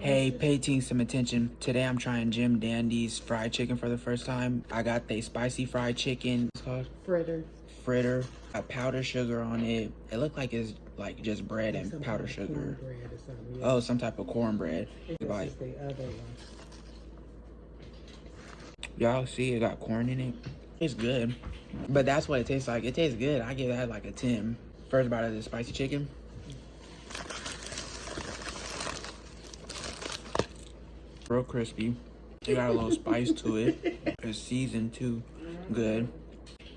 Hey, pay team some attention. Today I'm trying Jim Dandy's fried chicken for the first time. I got the spicy fried chicken. It's called Fritter. Fritter. Got powdered sugar on it. It looked like it's like just bread and powdered sugar. Cornbread or something. Yeah. Oh, some type of cornbread. This is the other one. Y'all see it got corn in it? It's good. But that's what it tastes like. It tastes good. I give that like a 10. First bite of the spicy chicken. Real crispy. It got a little spice to it. It's seasoned too. Good.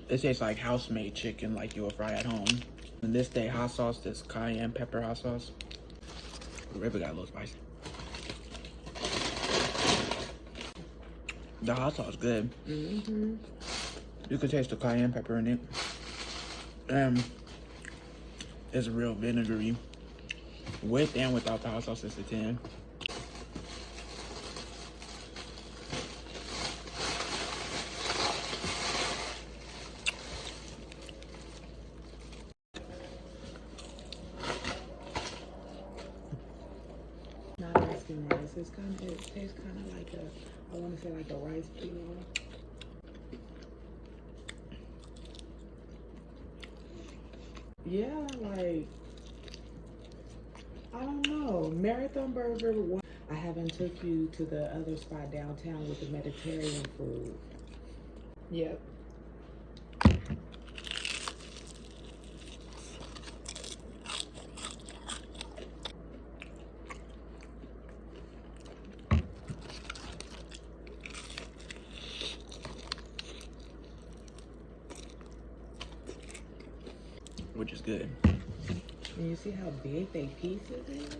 It tastes like house-made chicken like you would fry at home. And this day hot sauce, this cayenne pepper hot sauce. The river got a little spicy. The hot sauce good. You can taste the cayenne pepper in it. It's real vinegary. With and without the hot sauce, it's a 10. Not asking rice. It tastes kind of like I want to say like a rice pilaf. Yeah, like, I don't know. Marathon Burger. I haven't took you to the other spot downtown with the Mediterranean food. Yep. Which is good. And you see how big they pieces is?